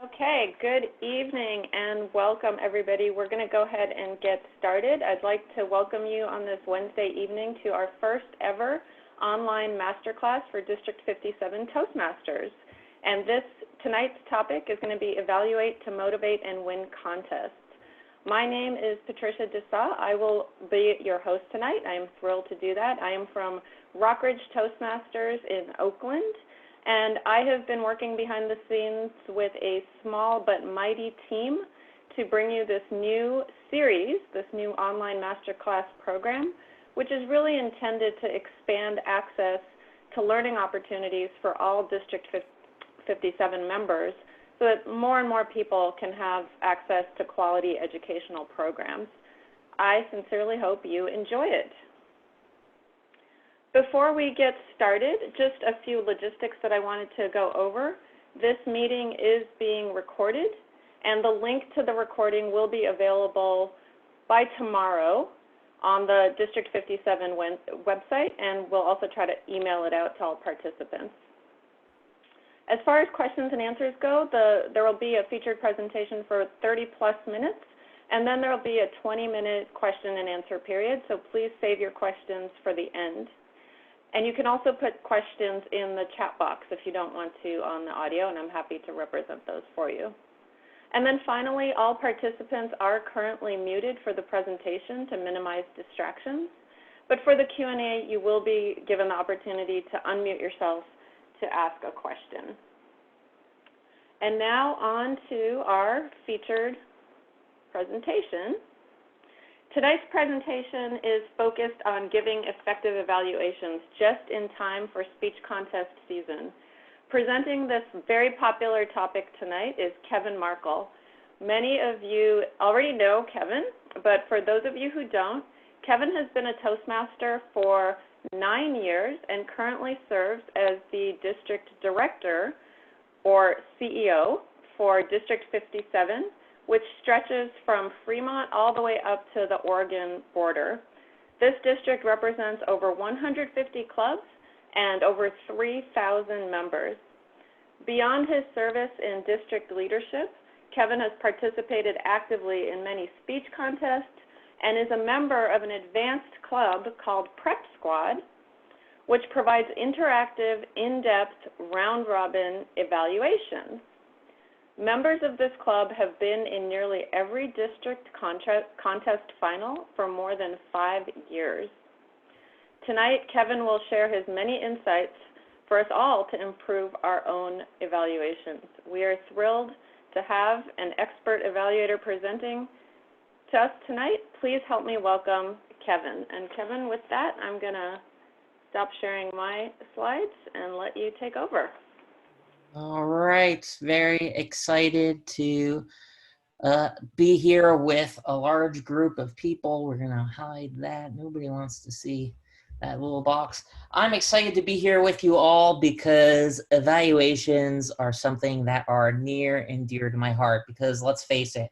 Okay, good evening and welcome everybody. We're going to go ahead and get started. I'd like to welcome you on this Wednesday evening to our first ever online masterclass for District 57 Toastmasters. And tonight's topic is going to be Evaluate to Motivate and Win Contests. My name is Patricia Dessa. I will be your host tonight. I am thrilled to do that. I am from Rockridge Toastmasters in Oakland. And I have been working behind the scenes with a small but mighty team to bring you this new series, this new online masterclass program, which is really intended to expand access to learning opportunities for all District 57 members so that more and more people can have access to quality educational programs. I sincerely hope you enjoy it. Before we get started, just a few logistics that I wanted to go over. This meeting is being recorded, and the link to the recording will be available by tomorrow on the District 57 website, and we'll also try to email it out to all participants. As far as questions and answers go, there will be a featured presentation for 30-plus minutes, and then there will be a 20-minute question and answer period, so please save your questions for the end. And you can also put questions in the chat box if you don't want to on the audio, and I'm happy to represent those for you. And then finally, all participants are currently muted for the presentation to minimize distractions. But for the Q&A, you will be given the opportunity to unmute yourself to ask a question. And now on to our featured presentation. Tonight's presentation is focused on giving effective evaluations just in time for speech contest season. Presenting this very popular topic tonight is Kevin Markle. Many of you already know Kevin, but for those of you who don't, Kevin has been a Toastmaster for 9 years and currently serves as the District Director or CEO for District 57, which stretches from Fremont all the way up to the Oregon border. This district represents over 150 clubs and over 3,000 members. Beyond his service in district leadership, Kevin has participated actively in many speech contests and is a member of an advanced club called Prep Squad, which provides interactive, in-depth, round-robin evaluations. Members of this club have been in nearly every district contest final for more than 5 years. Tonight, Kevin will share his many insights for us all to improve our own evaluations. We are thrilled to have an expert evaluator presenting to us tonight. Please help me welcome Kevin. And Kevin, with that, I'm going to stop sharing my slides and let you take over. All right, very excited to be here with a large group of people. We're gonna hide that. Nobody wants to see that little box. I'm excited to be here with you all because evaluations are something that are near and dear to my heart, because let's face it,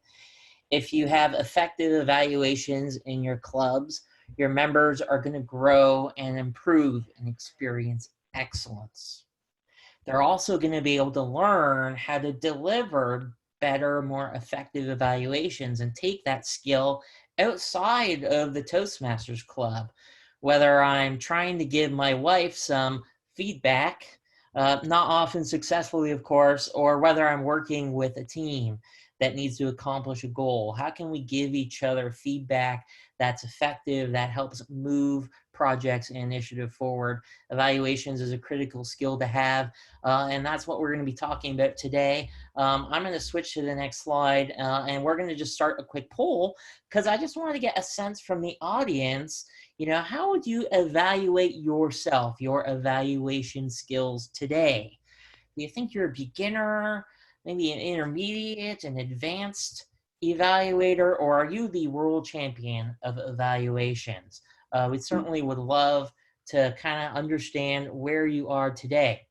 if you have effective evaluations in your clubs, your members are gonna grow and improve and experience excellence. They're also going to be able to learn how to deliver better, more effective evaluations and take that skill outside of the Toastmasters Club. Whether I'm trying to give my wife some feedback, not often successfully, of course, or whether I'm working with a team that needs to accomplish a goal. How can we give each other feedback that's effective, that helps move projects and initiative forward? Evaluations is a critical skill to have, and that's what we're going to be talking about today. I'm going to switch to the next slide, and we're going to just start a quick poll, because I just wanted to get a sense from the audience, how would you evaluate yourself, your evaluation skills today? Do you think you're a beginner, maybe an intermediate, an advanced evaluator, or are you the world champion of evaluations? We certainly would love to kind of understand where you are today.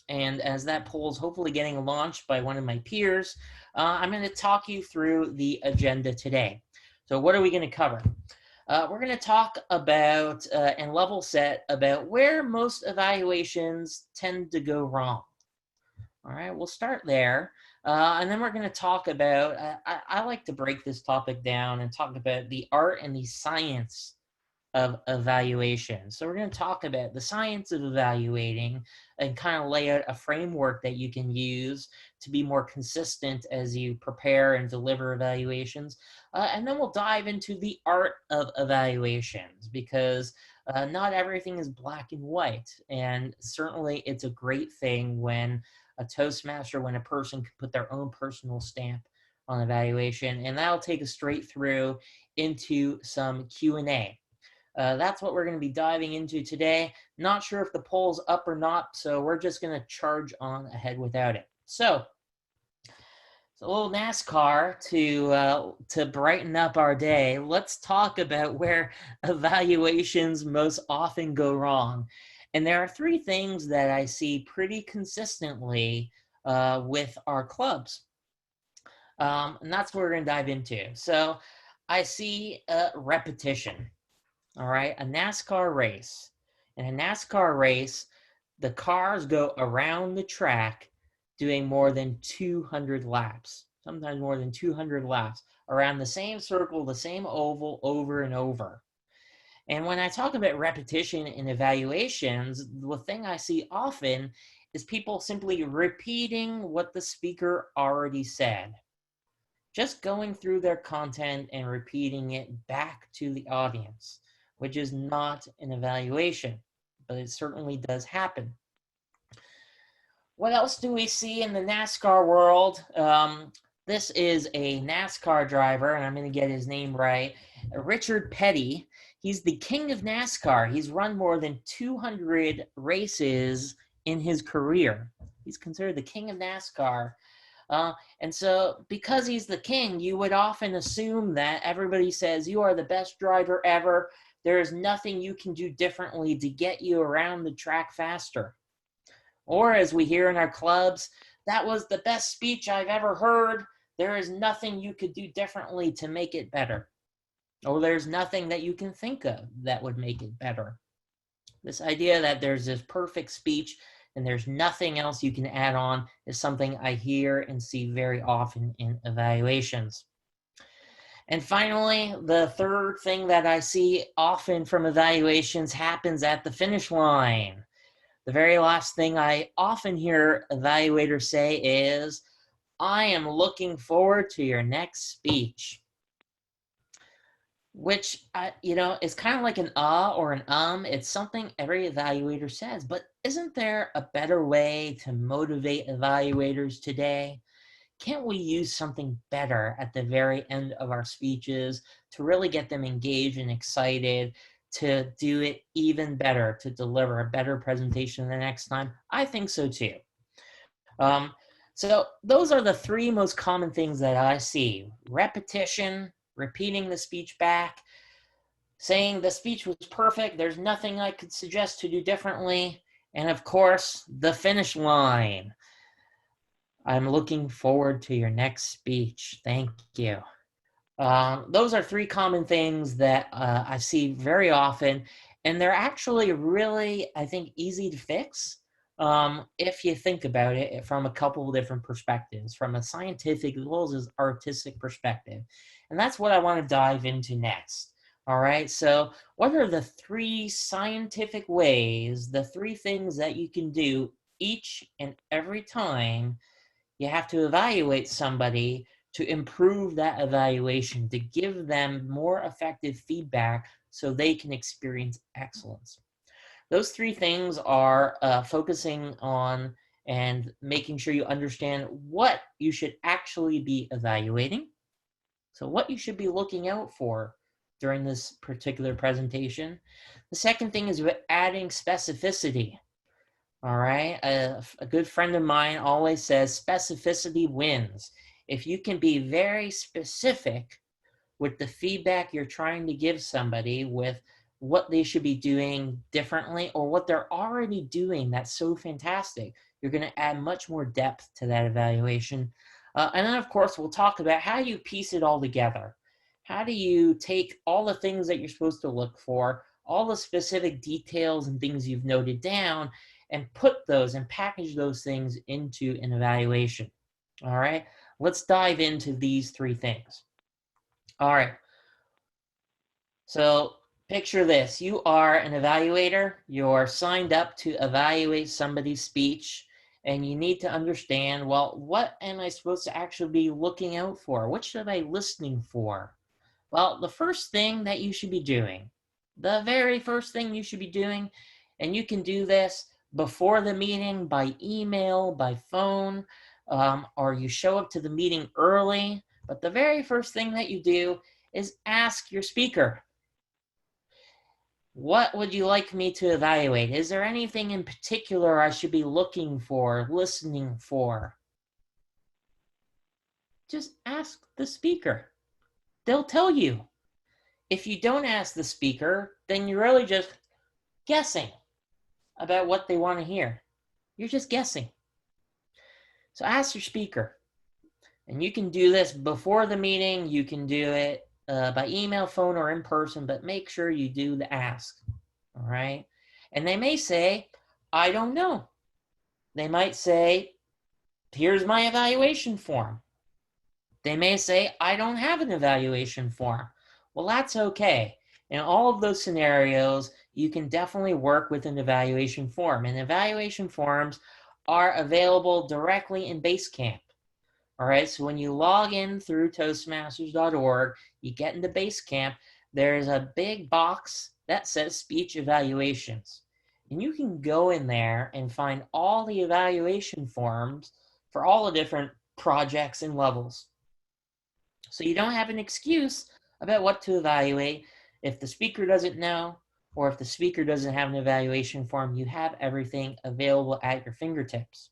And as that poll is hopefully getting launched by one of my peers, I'm going to talk you through the agenda today. So what are we going to cover? We're going to talk about and level set about where most evaluations tend to go wrong. All right, we'll start there. And then we're going to talk about, I like to break this topic down and talk about the art and the science of evaluation. So we're going to talk about the science of evaluating and kind of lay out a framework that you can use to be more consistent as you prepare and deliver evaluations. And then we'll dive into the art of evaluations, because not everything is black and white. And certainly it's a great thing when a Toastmaster, when a person can put their own personal stamp on evaluation. And that'll take us straight through into some Q&A. That's what we're going to be diving into today. Not sure if the poll's up or not, so we're just going to charge on ahead without it. So a little NASCAR to brighten up our day. Let's talk about where evaluations most often go wrong. And there are three things that I see pretty consistently with our clubs. And that's what we're going to dive into. So I see repetition. All right, a NASCAR race. In a NASCAR race, the cars go around the track doing more than 200 laps, sometimes more than 200 laps, around the same circle, the same oval, over and over. And when I talk about repetition in evaluations, the thing I see often is people simply repeating what the speaker already said. Just going through their content and repeating it back to the audience, which is not an evaluation, but it certainly does happen. What else do we see in the NASCAR world? This is a NASCAR driver, and I'm going to get his name right, Richard Petty. He's the king of NASCAR. He's run more than 200 races in his career. He's considered the king of NASCAR. And so because he's the king, you would often assume that everybody says, you are the best driver ever. There is nothing you can do differently to get you around the track faster. Or as we hear in our clubs, that was the best speech I've ever heard. There is nothing you could do differently to make it better. Or there's nothing that you can think of that would make it better. This idea that there's this perfect speech and there's nothing else you can add on is something I hear and see very often in evaluations. And finally, the third thing that I see often from evaluations happens at the finish line. The very last thing I often hear evaluators say is, I am looking forward to your next speech. Which, is kind of like an or an. It's something every evaluator says, but isn't there a better way to motivate evaluators today? Can't we use something better at the very end of our speeches to really get them engaged and excited to do it even better, to deliver a better presentation the next time? I think so too. So those are the three most common things that I see: repetition, repeating the speech back, saying the speech was perfect, there's nothing I could suggest to do differently, and of course, the finish line. I'm looking forward to your next speech. Thank you. Those are three common things that I see very often, and they're actually really, I think, easy to fix if you think about it from a couple of different perspectives, from a scientific as well as artistic perspective. And that's what I want to dive into next. All right, so what are the three scientific ways, the three things that you can do each and every time you have to evaluate somebody to improve that evaluation, to give them more effective feedback so they can experience excellence? Those three things are focusing on and making sure you understand what you should actually be evaluating. So what you should be looking out for during this particular presentation. The second thing is adding specificity. All right, a good friend of mine always says specificity wins. If you can be very specific with the feedback you're trying to give somebody, with what they should be doing differently or what they're already doing that's so fantastic, you're going to add much more depth to that evaluation. And then, of course, we'll talk about how you piece it all together. How do you take all the things that you're supposed to look for, all the specific details and things you've noted down, and put those and package those things into an evaluation? All right, let's dive into these three things. All right, so picture this. You are an evaluator. You're signed up to evaluate somebody's speech, and you need to understand, well, what am I supposed to actually be looking out for? What should I be listening for? Well, the first thing that you should be doing, the very first thing you should be doing, and you can do this before the meeting by email, by phone, or you show up to the meeting early. But the very first thing that you do is ask your speaker, what would you like me to evaluate? Is there anything in particular I should be looking for, listening for? Just ask the speaker. They'll tell you. If you don't ask the speaker, then you're really just guessing about what they want to hear. You're just guessing. So ask your speaker. And you can do this before the meeting. You can do it by email, phone, or in person, but make sure you do the ask. All right. And they may say, I don't know. They might say, here's my evaluation form. They may say, I don't have an evaluation form. Well, that's okay. In all of those scenarios, you can definitely work with an evaluation form. And evaluation forms are available directly in Basecamp. All right, so when you log in through Toastmasters.org, you get into Basecamp, there's a big box that says speech evaluations. And you can go in there and find all the evaluation forms for all the different projects and levels. So you don't have an excuse about what to evaluate. If the speaker doesn't know, or if the speaker doesn't have an evaluation form, you have everything available at your fingertips.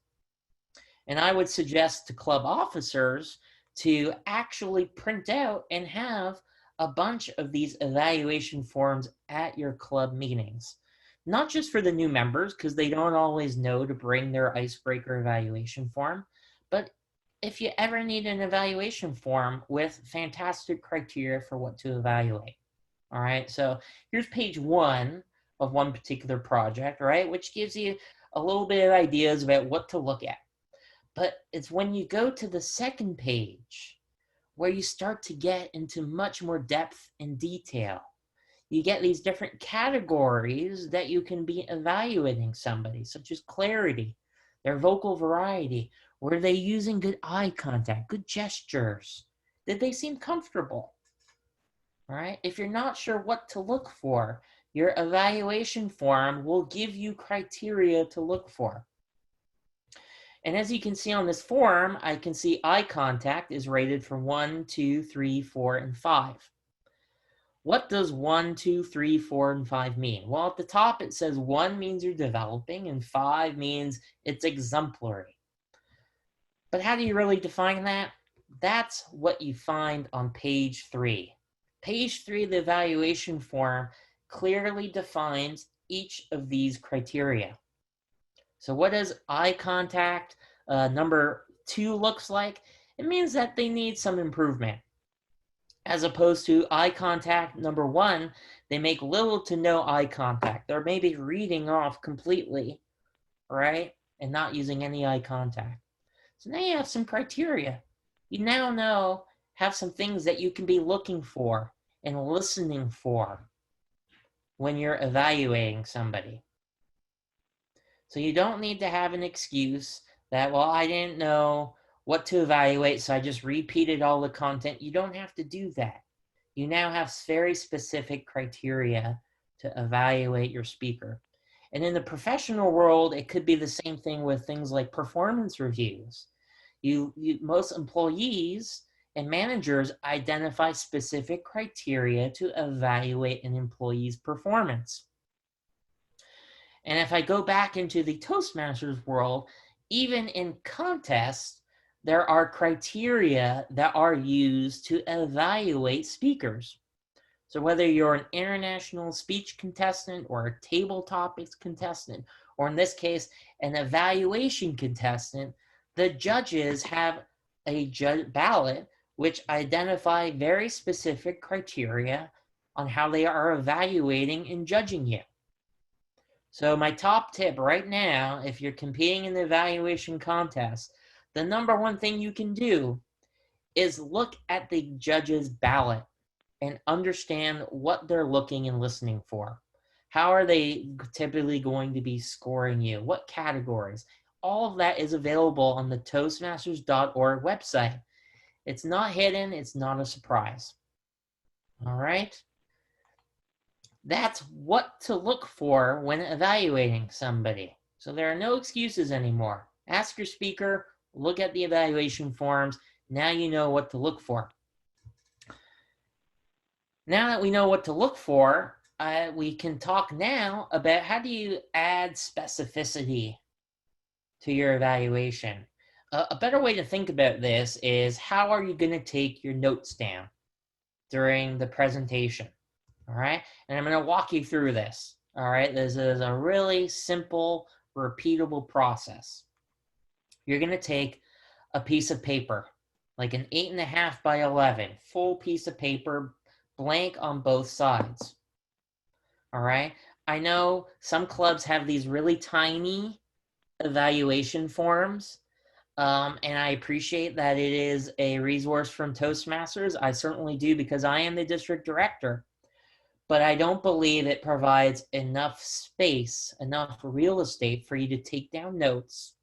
And I would suggest to club officers to actually print out and have a bunch of these evaluation forms at your club meetings. Not just for the new members, because they don't always know to bring their icebreaker evaluation form, but if you ever need an evaluation form with fantastic criteria for what to evaluate. All right, so here's page 1 of one particular project, right, which gives you a little bit of ideas about what to look at. But it's when you go to the second page where you start to get into much more depth and detail. You get these different categories that you can be evaluating somebody, such as clarity, their vocal variety, were they using good eye contact, good gestures? Did they seem comfortable? All right. If you're not sure what to look for, your evaluation form will give you criteria to look for. And as you can see on this form, I can see eye contact is rated from 1, 2, 3, 4, and 5. What does 1, 2, 3, 4, and 5 mean? Well, at the top it says 1 means you're developing and 5 means it's exemplary. But how do you really define that? That's what you find on page 3. Page 3 of the evaluation form clearly defines each of these criteria. So what does eye contact number 2 looks like? It means that they need some improvement. As opposed to eye contact number 1, they make little to no eye contact. They're maybe reading off completely, right? And not using any eye contact. So now you have some criteria. You now have some things that you can be looking for and listening for when you're evaluating somebody. So you don't need to have an excuse that, well, I didn't know what to evaluate, so I just repeated all the content. You don't have to do that. You now have very specific criteria to evaluate your speaker. And in the professional world, it could be the same thing with things like performance reviews. Most employees and managers identify specific criteria to evaluate an employee's performance. And if I go back into the Toastmasters world, even in contests, there are criteria that are used to evaluate speakers. So whether you're an international speech contestant or a table topics contestant, or in this case, an evaluation contestant, the judges have a ballot which identify very specific criteria on how they are evaluating and judging you. So my top tip right now, if you're competing in the evaluation contest, the number one thing you can do is look at the judge's ballot and understand what they're looking and listening for. How are they typically going to be scoring you? What categories? All of that is available on the Toastmasters.org website. It's not hidden. It's not a surprise. All right? That's what to look for when evaluating somebody. So there are no excuses anymore. Ask your speaker, look at the evaluation forms. Now you know what to look for. Now that we know what to look for, we can talk now about how do you add specificity to your evaluation. A better way to think about this is how are you going to take your notes down during the presentation? All right, and I'm going to walk you through this. All right, this is a really simple, repeatable process. You're going to take a piece of paper, like an 8.5 by 11, full piece of paper, blank on both sides. All right, I know some clubs have these really tiny evaluation forms, and I appreciate that it is a resource from Toastmasters. I certainly do, because I am the district director. But I don't believe it provides enough space, enough real estate for you to take down notes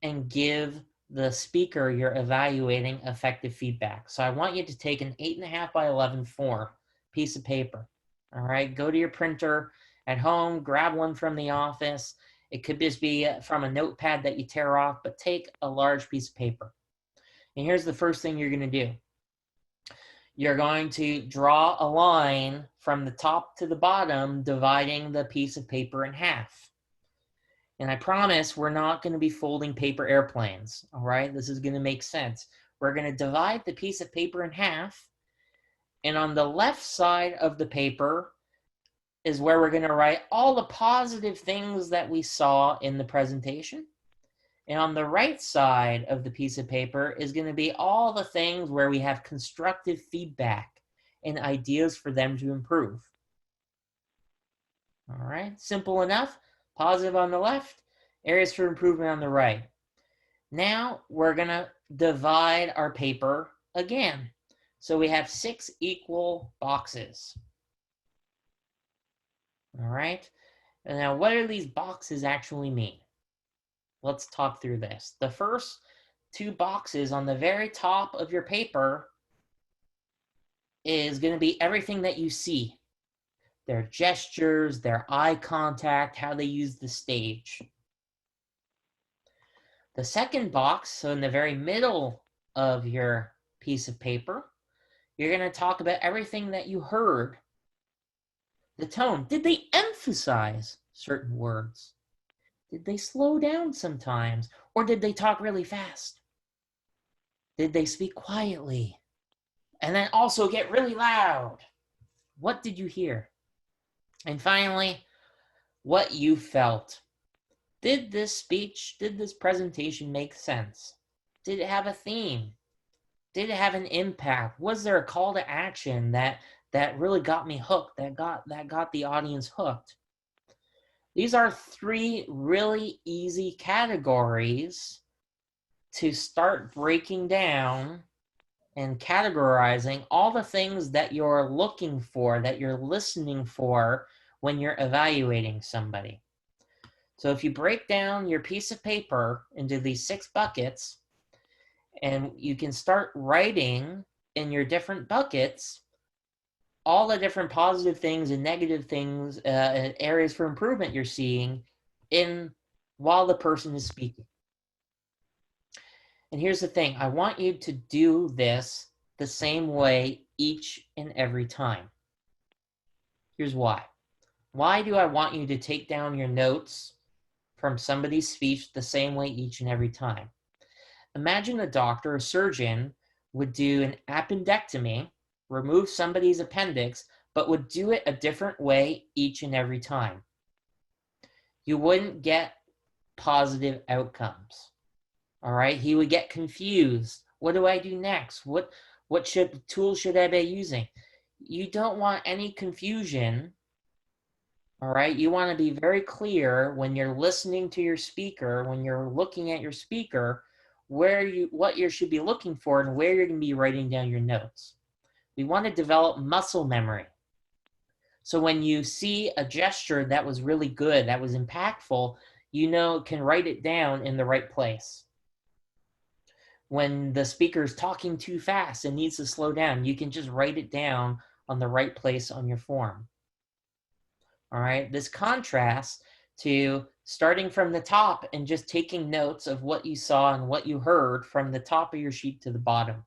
and give the speaker you're evaluating effective feedback. So I want you to take an 8.5 by 11 form piece of paper. All right, go to your printer at home, grab one from the office. It could just be from a notepad that you tear off, but take a large piece of paper. And here's the first thing you're going to do. You're going to draw a line from the top to the bottom, dividing the piece of paper in half. And I promise we're not going to be folding paper airplanes, all right? This is going to make sense. We're going to divide the piece of paper in half, and on the left side of the paper is where we're going to write all the positive things that we saw in the presentation. And on the right side of the piece of paper is going to be all the things where we have constructive feedback and ideas for them to improve. All right, simple enough. Positive on the left, areas for improvement on the right. Now we're going to divide our paper again. So we have 6 equal boxes. All right, and now what do these boxes actually mean? Let's talk through this. The first 2 boxes on the very top of your paper is going to be everything that you see. Their gestures, their eye contact, how they use the stage. The second box, so in the very middle of your piece of paper, you're going to talk about everything that you heard. The tone. Did they emphasize certain words? Did they slow down sometimes? Or did they talk really fast? Did they speak quietly? And then also get really loud? What did you hear? And finally, what you felt. Did this speech, did this presentation make sense? Did it have a theme? Did it have an impact? Was there a call to action that really got me hooked, that got the audience hooked? These are 3 really easy categories to start breaking down and categorizing all the things that you're looking for, that you're listening for when you're evaluating somebody. So if you break down your piece of paper into these 6 buckets, and you can start writing in your different buckets all the different positive things and negative things, areas for improvement you're seeing while the person is speaking. And here's the thing, I want you to do this the same way each and every time. Here's why. Why do I want you to take down your notes from somebody's speech the same way each and every time? Imagine a doctor, a surgeon, would do an appendectomy, remove somebody's appendix, but would do it a different way each and every time. You wouldn't get positive outcomes. All right, he would get confused. What do I do next? What tool should I be using? You don't want any confusion. All right, you want to be very clear when you're listening to your speaker, when you're looking at your speaker, what you should be looking for and where you're going to be writing down your notes. We want to develop muscle memory. So when you see a gesture that was really good, that was impactful, you can write it down in the right place. When the speaker is talking too fast and needs to slow down, you can just write it down on the right place on your form. All right, this contrasts to starting from the top and just taking notes of what you saw and what you heard from the top of your sheet to the bottom.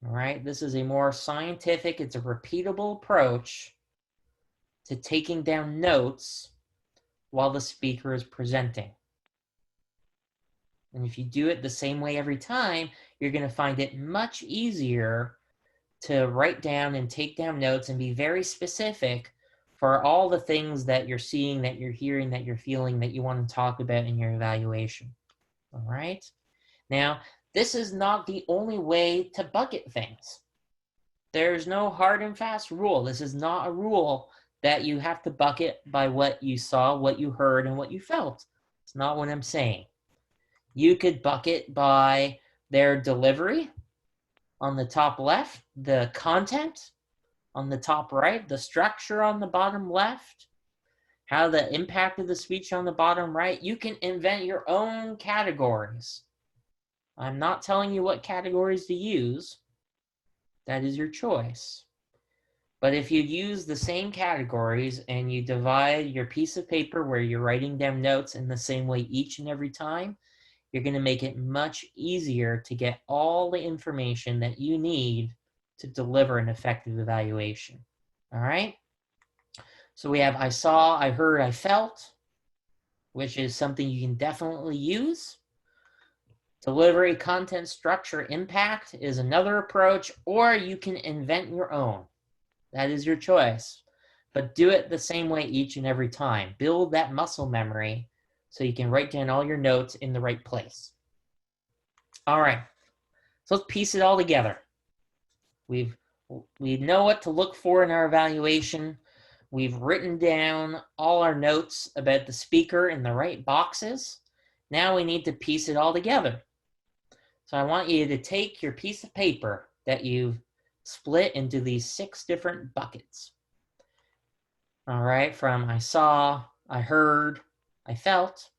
All right, this is a more scientific, it's a repeatable approach to taking down notes while the speaker is presenting. And if you do it the same way every time, you're going to find it much easier to write down and take down notes and be very specific for all the things that you're seeing, that you're hearing, that you're feeling, that you want to talk about in your evaluation. All right? Now, this is not the only way to bucket things. There's no hard and fast rule. This is not a rule that you have to bucket by what you saw, what you heard, and what you felt. It's not what I'm saying. You could bucket by their delivery on the top left, the content on the top right, the structure on the bottom left, how the impact of the speech on the bottom right. You can invent your own categories. I'm not telling you what categories to use. That is your choice. But if you use the same categories and you divide your piece of paper where you're writing down notes in the same way each and every time, you're going to make it much easier to get all the information that you need to deliver an effective evaluation. All right? So we have I saw, I heard, I felt, which is something you can definitely use. Delivery, content, structure, impact is another approach, or you can invent your own. That is your choice. But do it the same way each and every time. Build that muscle memory so you can write down all your notes in the right place. All right, so let's piece it all together. We know what to look for in our evaluation. We've written down all our notes about the speaker in the right boxes. Now we need to piece it all together. So I want you to take your piece of paper that you've split into these 6 different buckets. All right, from I saw, I heard, I felt,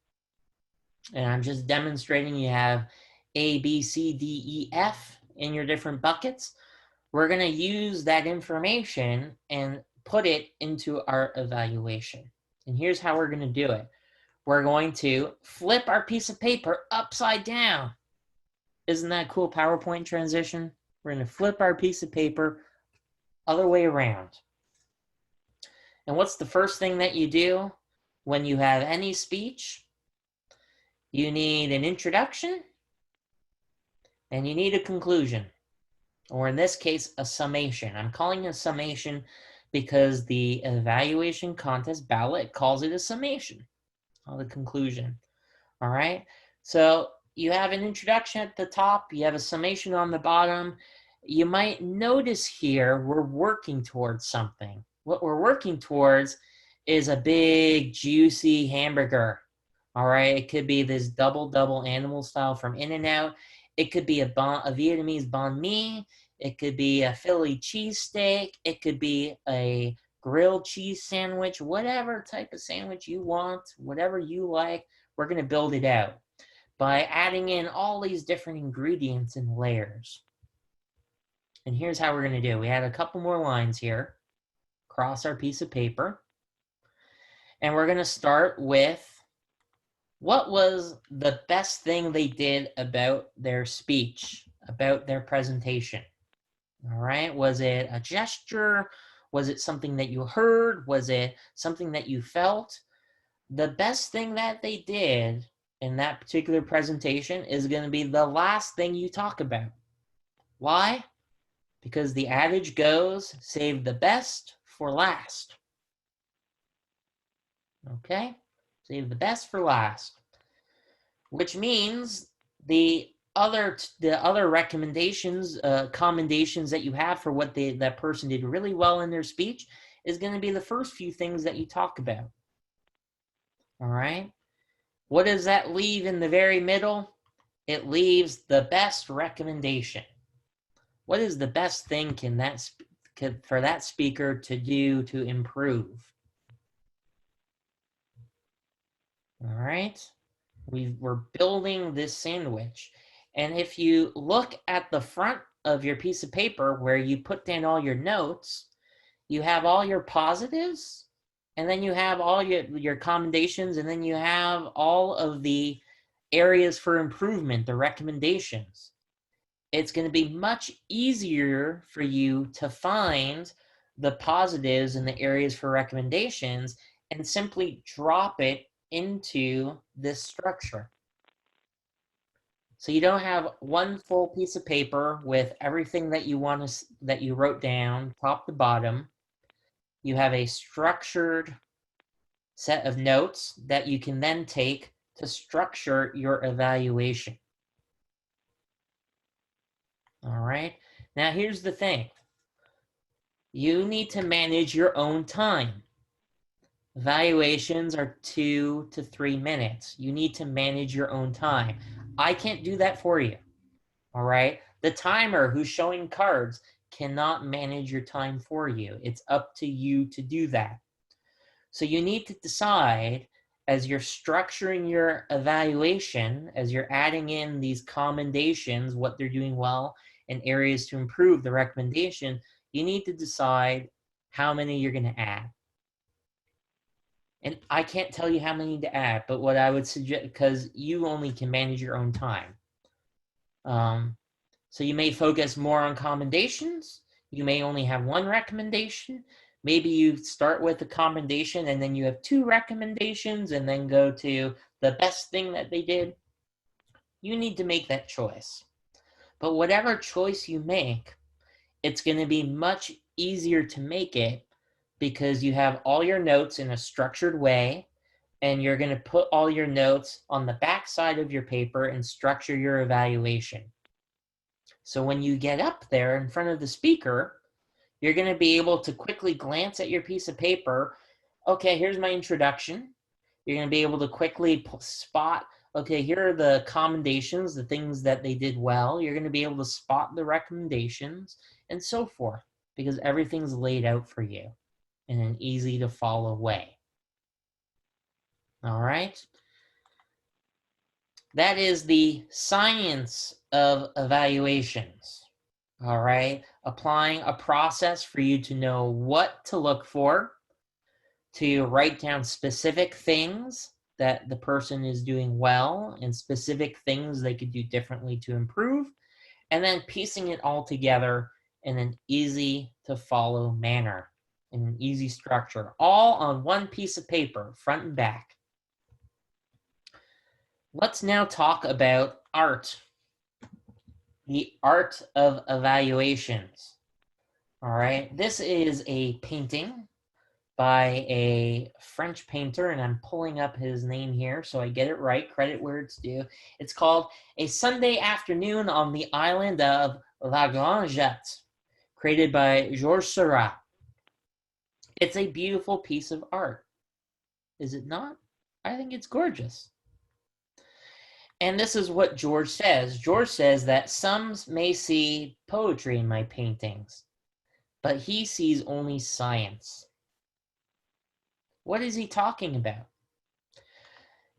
and I'm just demonstrating you have A, B, C, D, E, F in your different buckets. We're going to use that information and put it into our evaluation. And here's how we're going to do it. We're going to flip our piece of paper upside down. Isn't that a cool PowerPoint transition? We're going to flip our piece of paper other way around. And what's the first thing that you do when you have any speech? You need an introduction and you need a conclusion, or in this case, a summation. I'm calling it a summation because the evaluation contest ballot calls it a summation, or the conclusion. All right, so you have an introduction at the top, you have a summation on the bottom. You might notice here we're working towards something. What we're working towards is a big, juicy hamburger. All right, it could be this double animal style from In-N-Out. It could be a Vietnamese banh mi. It could be a Philly cheesesteak. It could be a grilled cheese sandwich. Whatever type of sandwich you want, whatever you like, we're going to build it out by adding in all these different ingredients and layers. And here's how we're going to do. We add a couple more lines here across our piece of paper. And we're going to start with what was the best thing they did about their speech, about their presentation. All right, was it a gesture? Was it something that you heard? Was it something that you felt? The best thing that they did in that particular presentation is going to be the last thing you talk about. Why? Because the adage goes, save the best for last. Okay? Save the best for last. Which means the other recommendations, commendations that you have for what that person did really well in their speech is going to be the first few things that you talk about. All right? What does that leave in the very middle? It leaves the best recommendation. What is the best thing for that speaker to do to improve? All right, we're building this sandwich. And if you look at the front of your piece of paper where you put down all your notes, you have all your positives, and then you have all your commendations, and then you have all of the areas for improvement, the recommendations. It's going to be much easier for you to find the positives and the areas for recommendations and simply drop it into this structure. So you don't have one full piece of paper with everything that you that you wrote down, top to bottom. You have a structured set of notes that you can then take to structure your evaluation. All right. Now here's the thing. You need to manage your own time. Evaluations are 2 to 3 minutes. You need to manage your own time. I can't do that for you. All right. The timer who's showing cards cannot manage your time for you. It's up to you to do that. So you need to decide, as you're structuring your evaluation, as you're adding in these commendations, what they're doing well, and areas to improve the recommendation, you need to decide how many you're going to add. And I can't tell you how many to add, but what I would suggest, because you only can manage your own time. So you may focus more on commendations. You may only have one recommendation. Maybe you start with a commendation and then you have 2 recommendations and then go to the best thing that they did. You need to make that choice. But whatever choice you make, it's going to be much easier to make it because you have all your notes in a structured way, and you're going to put all your notes on the back side of your paper and structure your evaluation. So when you get up there in front of the speaker, you're going to be able to quickly glance at your piece of paper. Okay, here's my introduction. You're going to be able to quickly spot, okay, here are the commendations, the things that they did well. You're going to be able to spot the recommendations and so forth, because everything's laid out for you in an easy to follow way. All right. That is the science of evaluations. All right. Applying a process for you to know what to look for, to write down specific things that the person is doing well and specific things they could do differently to improve, and then piecing it all together in an easy to follow manner, in an easy structure, all on one piece of paper, front and back. Let's now talk about art, the art of evaluations. All right, this is a painting by a French painter, and I'm pulling up his name here so I get it right, credit where it's due. It's called A Sunday Afternoon on the Island of La Grangette, created by Georges Seurat. It's a beautiful piece of art. Is it not? I think it's gorgeous. And this is what George says. George says that some may see poetry in my paintings, but he sees only science. What is he talking about?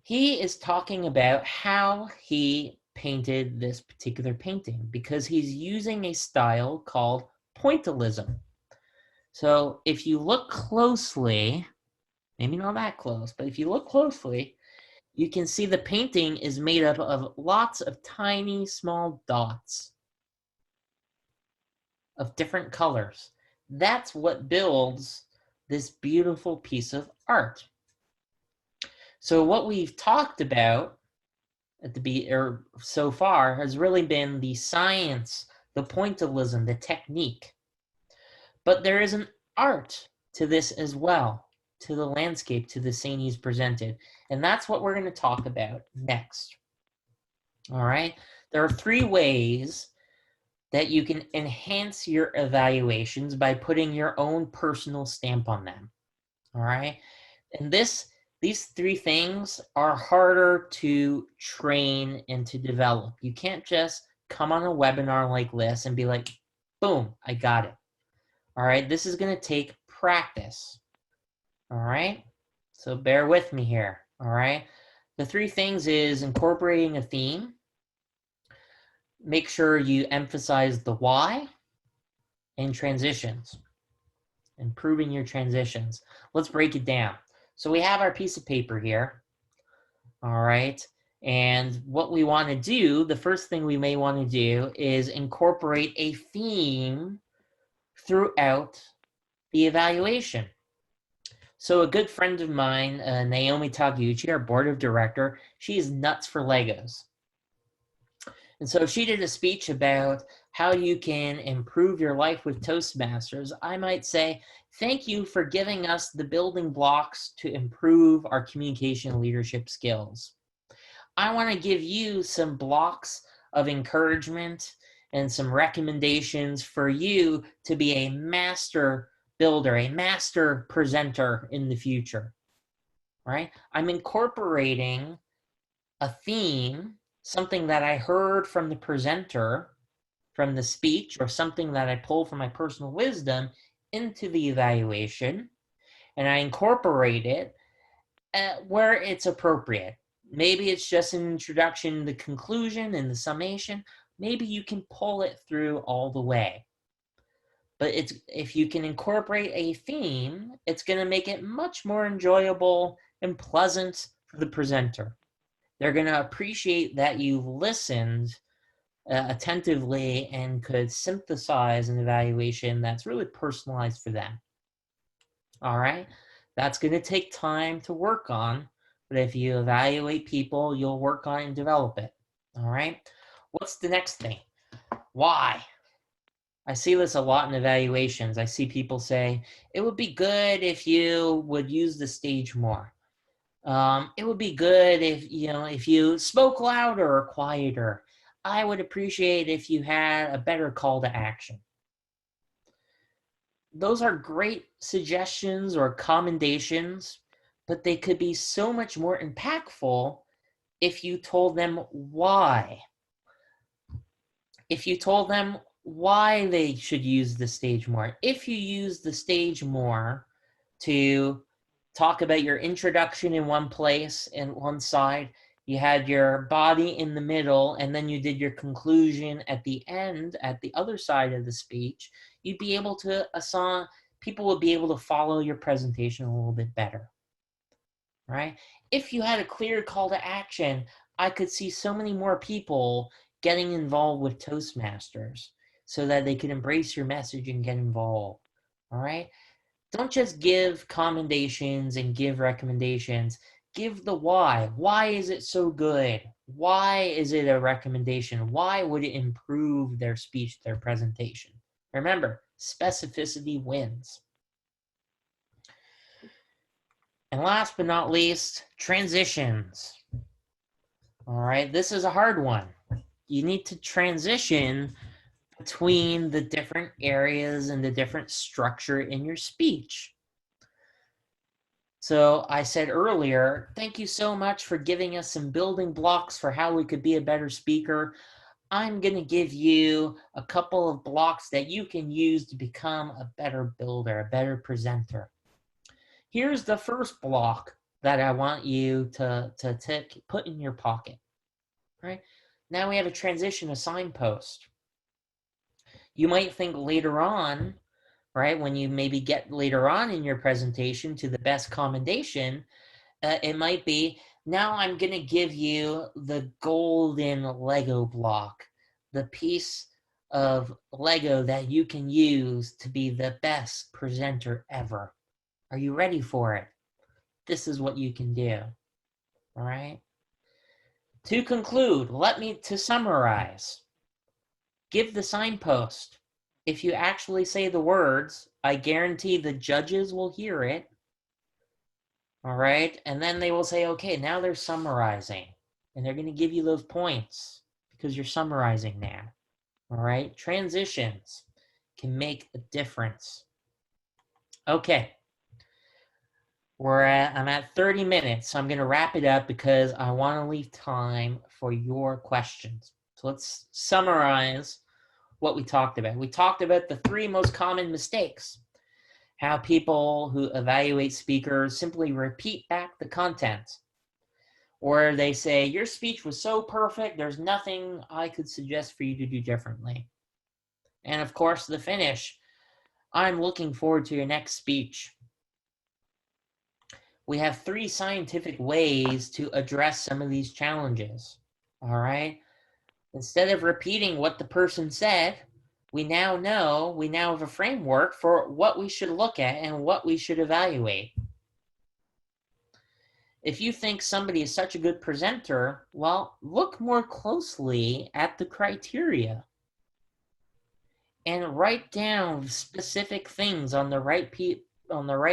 He is talking about how he painted this particular painting, because he's using a style called pointillism. So if you look closely, maybe not that close, but if you look closely, you can see the painting is made up of lots of tiny, small dots of different colors. That's what builds this beautiful piece of art. So what we've talked about so far has really been the science, the pointillism, the technique. But there is an art to this as well, to the landscape, to the scene he's presented. And that's what we're going to talk about next. All right. There are 3 ways that you can enhance your evaluations by putting your own personal stamp on them. All right. And this These three things are harder to train and to develop. You can't just come on a webinar like this and be like, boom, I got it. All right, this is going to take practice. All right, so bear with me here. All right, the three things is incorporating a theme. Make sure you emphasize the why and transitions. Improving your transitions. Let's break it down. So we have our piece of paper here. All right. And what we want to do, the first thing we may want to do is incorporate a theme throughout the evaluation. So a good friend of mine, Naomi Taguchi, our board of director, she is nuts for Legos. And so she did a speech about how you can improve your life with Toastmasters. I might say, thank you for giving us the building blocks to improve our communication and leadership skills. I want to give you some blocks of encouragement and some recommendations for you to be a master builder, a master presenter in the future, right? I'm incorporating a theme, something that I heard from the presenter, from the speech, or something that I pull from my personal wisdom into the evaluation, and I incorporate it where it's appropriate. Maybe it's just an introduction, the conclusion, and the summation. Maybe you can pull it through all the way. But if you can incorporate a theme, it's going to make it much more enjoyable and pleasant for the presenter. They're going to appreciate that you've listened attentively and could synthesize an evaluation that's really personalized for them. All right, that's going to take time to work on, but if you evaluate people, you'll work on it and develop it. All right, what's the next thing? Why? I see this a lot in evaluations. I see people say, it would be good if you would use the stage more. It would be good if you spoke louder or quieter. I would appreciate if you had a better call to action. Those are great suggestions or commendations, but they could be so much more impactful if you told them why. If you told them why they should use the stage more. If you use the stage more to talk about your introduction in one place and one side, you had your body in the middle, and then you did your conclusion at the end, at the other side of the speech, you'd be able to people would be able to follow your presentation a little bit better, right? If you had a clear call to action, I could see so many more people getting involved with Toastmasters so that they could embrace your message and get involved, all right? Don't just give commendations and give recommendations. Give the why. Why is it so good? Why is it a recommendation? Why would it improve their speech, their presentation? Remember, specificity wins. And last but not least, transitions. All right, this is a hard one. You need to transition between the different areas and the different structure in your speech. So I said earlier, thank you so much for giving us some building blocks for how we could be a better speaker. I'm going to give you a couple of blocks that you can use to become a better builder, a better presenter. Here's the first block that I want you to put in your pocket. Right? Now we have a transition, a signpost. You might think later on, right, when you maybe get later on in your presentation to the best commendation, it might be, now I'm going to give you the golden Lego block, the piece of Lego that you can use to be the best presenter ever. Are you ready for it? This is what you can do. All right. To conclude, to summarize, give the signpost. If you actually say the words, I guarantee the judges will hear it. All right. And then they will say, okay, now they're summarizing. And they're going to give you those points because you're summarizing now. All right. Transitions can make a difference. Okay. I'm at 30 minutes, so I'm going to wrap it up because I want to leave time for your questions. So let's summarize what we talked about. We talked about the 3 most common mistakes. How people who evaluate speakers simply repeat back the content. Or they say, your speech was so perfect, there's nothing I could suggest for you to do differently. And of course, the finish. I'm looking forward to your next speech. We have 3 scientific ways to address some of these challenges. All right. Instead of repeating what the person said, we now have a framework for what we should look at and what we should evaluate. If you think somebody is such a good presenter, well, look more closely at the criteria and write down specific things on the right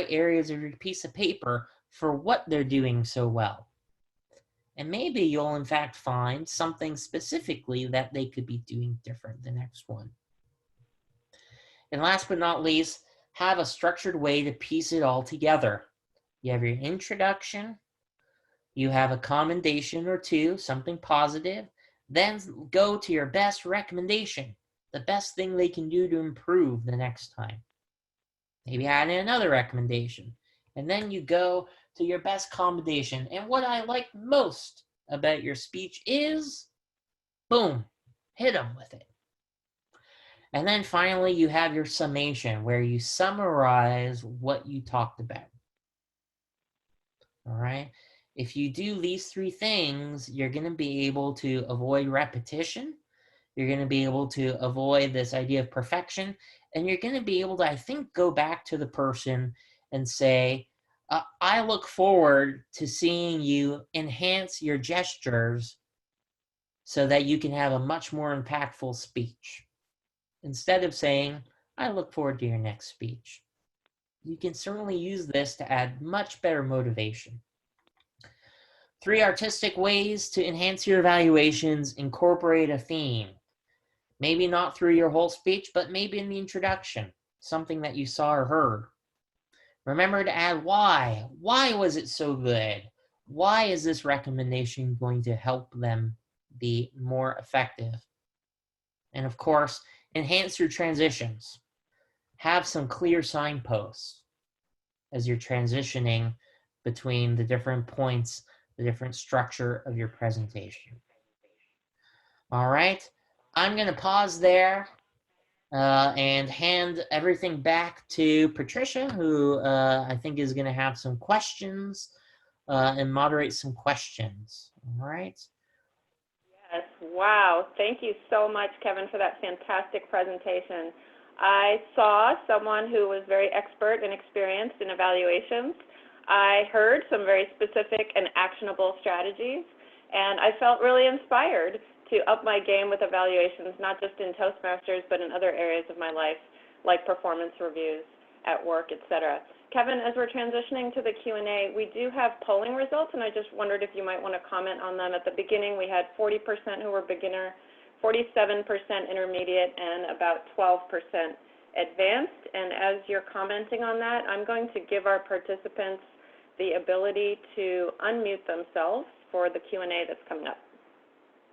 areas of your piece of paper for what they're doing so well. And maybe you'll in fact find something specifically that they could be doing different the next one. And last but not least, have a structured way to piece it all together. You have your introduction, you have a commendation or 2, something positive, then go to your best recommendation, the best thing they can do to improve the next time. Maybe add in another recommendation, and then you go to your best commendation. And what I like most about your speech is, boom, hit them with it. And then finally, you have your summation where you summarize what you talked about. All right. If you do these 3 things, you're going to be able to avoid repetition. You're going to be able to avoid this idea of perfection. And you're going to be able to, I think, go back to the person and say, I look forward to seeing you enhance your gestures so that you can have a much more impactful speech. Instead of saying, I look forward to your next speech. You can certainly use this to add much better motivation. 3 artistic ways to enhance your evaluations: incorporate a theme. Maybe not through your whole speech, but maybe in the introduction, something that you saw or heard. Remember to add why. Why was it so good? Why is this recommendation going to help them be more effective? And of course, enhance your transitions. Have some clear signposts as you're transitioning between the different points, the different structure of your presentation. All right, I'm going to pause there and hand everything back to Patricia, who I think is going to have some questions and moderate some questions. All right. Yes, wow. Thank you so much, Kevin, for that fantastic presentation. I saw someone who was very expert and experienced in evaluations. I heard some very specific and actionable strategies, and I felt really inspired to up my game with evaluations, not just in Toastmasters, but in other areas of my life, like performance reviews at work, etc. Kevin, as we're transitioning to the Q&A, we do have polling results, and I just wondered if you might want to comment on them. At the beginning, we had 40% who were beginner, 47% intermediate, and about 12% advanced. And as you're commenting on that, I'm going to give our participants the ability to unmute themselves for the Q&A that's coming up.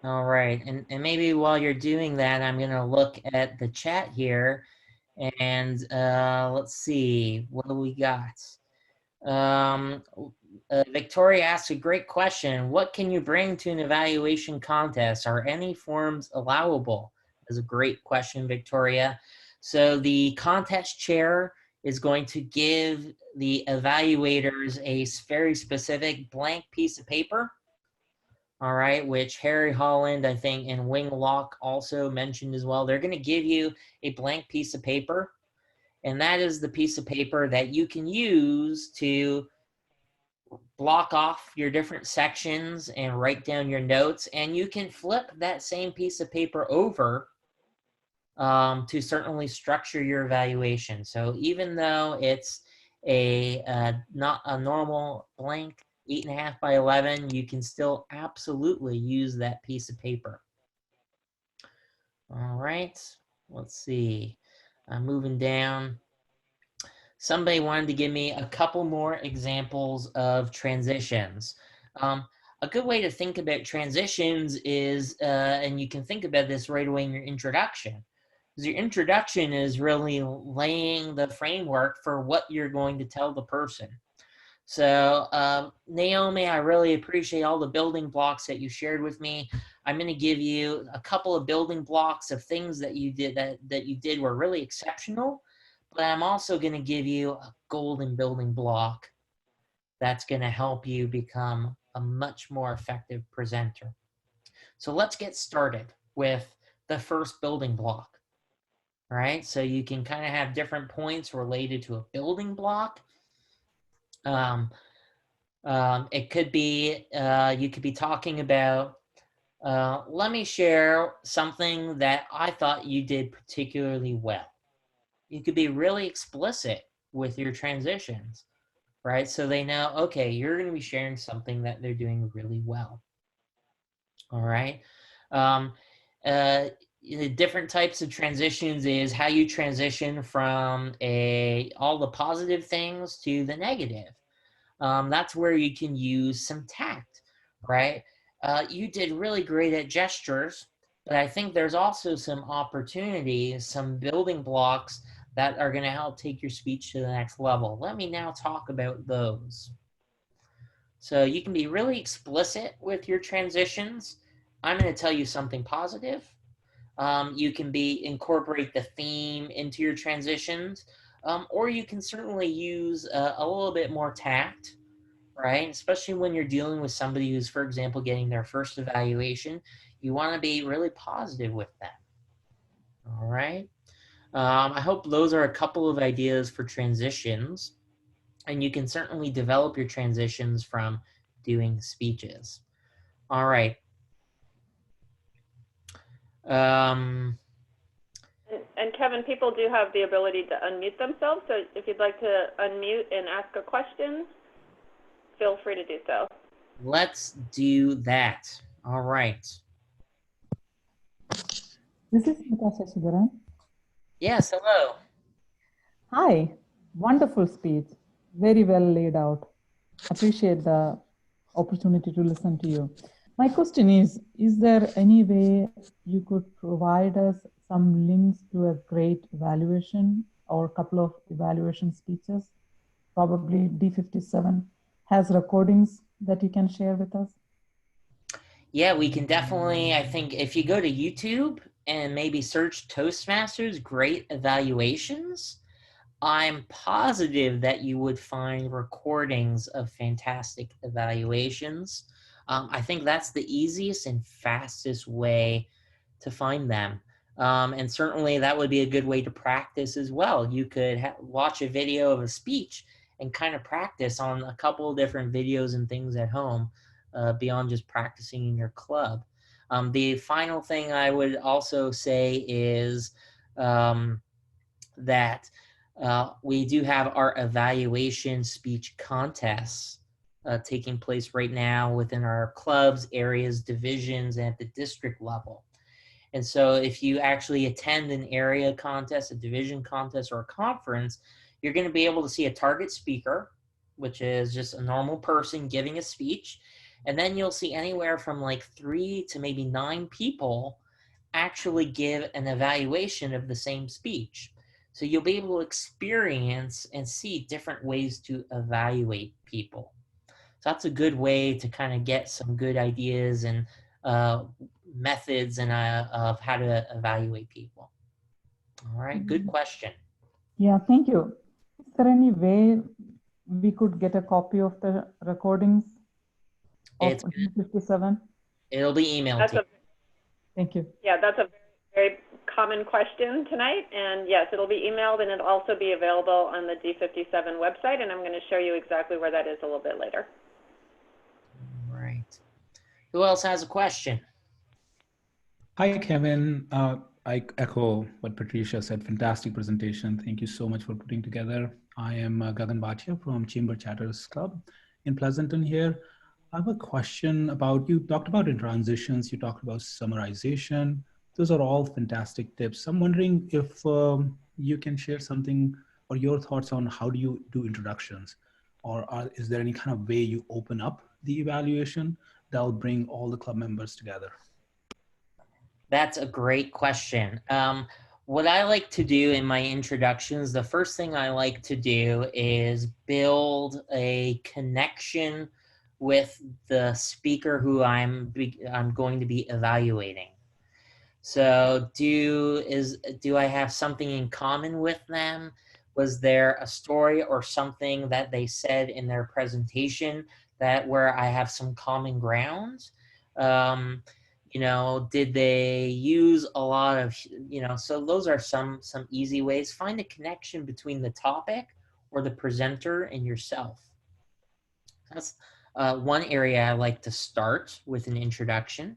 All right. And maybe while you're doing that, I'm going to look at the chat here. And let's see, what do we got? Victoria asked a great question. What can you bring to an evaluation contest? Are any forms allowable? That's a great question, Victoria. So the contest chair is going to give the evaluators a very specific blank piece of paper. All right, which Harry Holland, I think, and Wing Lock also mentioned as well. They're going to give you a blank piece of paper, and that is the piece of paper that you can use to block off your different sections and write down your notes. And you can flip that same piece of paper over to certainly structure your evaluation. So even though it's not a normal blank 8.5 by 11, you can still absolutely use that piece of paper. All right, let's see. I'm moving down. somebody wanted to give me a couple more examples of transitions. A good way to think about transitions is, and you can think about this right away in your introduction, because your introduction is really laying the framework for what you're going to tell the person. So, Naomi, I really appreciate all the building blocks that you shared with me. I'm going to give you a couple of building blocks of things that you did that you did were really exceptional, but I'm also going to give you a golden building block that's going to help you become a much more effective presenter. So let's get started with the first building block. All right, so you can kind of have different points related to a building block. It could be, you could be talking about, let me share something that I thought you did particularly well. You could be really explicit with your transitions, right? So they know, okay, you're going to be sharing something that they're doing really well. All right. Um, uh, Different types of transitions is how you transition from all the positive things to the negative. That's where you can use some tact, right? You did really great at gestures, but I think there's also some opportunities, some building blocks that are going to help take your speech to the next level. Let me now talk about those. So you can be really explicit with your transitions. I'm going to tell you something positive. You can incorporate the theme into your transitions, or you can certainly use a little bit more tact, right? Especially when you're dealing with somebody who's, for example, getting their first evaluation, you want to be really positive with them. All right. I hope those are a couple of ideas for transitions, and you can certainly develop your transitions from doing speeches. All right. And Kevin, people do have the ability to unmute themselves, so if you'd like to unmute and ask a question, feel free to do so. Let's do that. All right. This is Natasha Sudaran. Yes, hello. Hi, wonderful speech. Very well laid out. Appreciate the opportunity to listen to you. My question is there any way you could provide us some links to a great evaluation or a couple of evaluation speeches? Probably D57 has recordings that you can share with us. Yeah, we can definitely, I think if you go to YouTube and maybe search Toastmasters Great Evaluations, I'm positive that you would find recordings of fantastic evaluations. I think that's the easiest and fastest way to find them. And certainly that would be a good way to practice as well. You could watch a video of a speech and kind of practice on a couple of different videos and things at home beyond just practicing in your club. The final thing I would also say is that we do have our evaluation speech contests taking place right now within our clubs, areas, divisions, and at the district level. And so if you actually attend an area contest, a division contest, or a conference, you're going to be able to see a target speaker, which is just a normal person giving a speech. And then you'll see anywhere from like 3 to maybe 9 people actually give an evaluation of the same speech. So you'll be able to experience and see different ways to evaluate people. So that's a good way to kind of get some good ideas and methods and of how to evaluate people. All right, good question. Yeah, thank you. Is there any way we could get a copy of the recordings of 57? It'll be emailed to you. Thank you. Yeah, that's a very common question tonight, and yes, it'll be emailed, and it'll also be available on the D57 website, and I'm going to show you exactly where that is a little bit later. All right. Who else has a question? Hi, Kevin. I echo what Patricia said. Fantastic presentation. Thank you so much for putting together. I am Gagan Bhatia from Chamber Chatters Club in Pleasanton here. I have a question about, you talked about in transitions, you talked about summarization. Those are all fantastic tips. I'm wondering if you can share something or your thoughts on how do you do introductions? Or is there any kind of way you open up the evaluation that will bring all the club members together? That's a great question. What I like to do in my introductions, the first thing I like to do is build a connection with the speaker who I'm going to be evaluating. So do I have something in common with them? Was there a story or something that they said in their presentation that where I have some common ground? Did they use a lot of, so those are some easy ways. Find a connection between the topic or the presenter and yourself. That's one area I like to start with an introduction.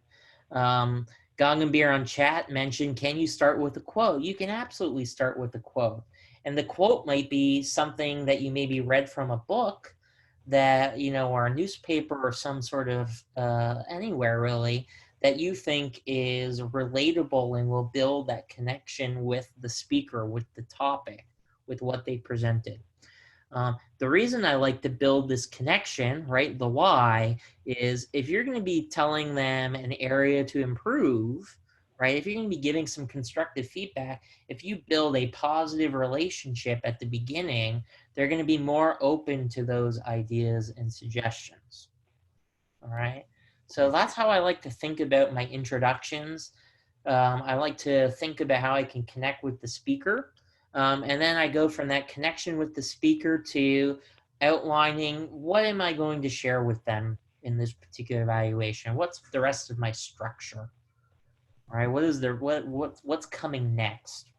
Gagambir on chat mentioned, can you start with a quote? You can absolutely start with a quote. And the quote might be something that you maybe read from a book that, or a newspaper or some sort of anywhere really, that you think is relatable and will build that connection with the speaker, with the topic, with what they presented. The reason I like to build this connection, right, the why, is if you're going to be telling them an area to improve, right, if you're going to be giving some constructive feedback, if you build a positive relationship at the beginning, they're going to be more open to those ideas and suggestions. All right. So that's how I like to think about my introductions. I like to think about how I can connect with the speaker. And then I go from that connection with the speaker to outlining what am I going to share with them in this particular evaluation? What's the rest of my structure? All right, what's coming next?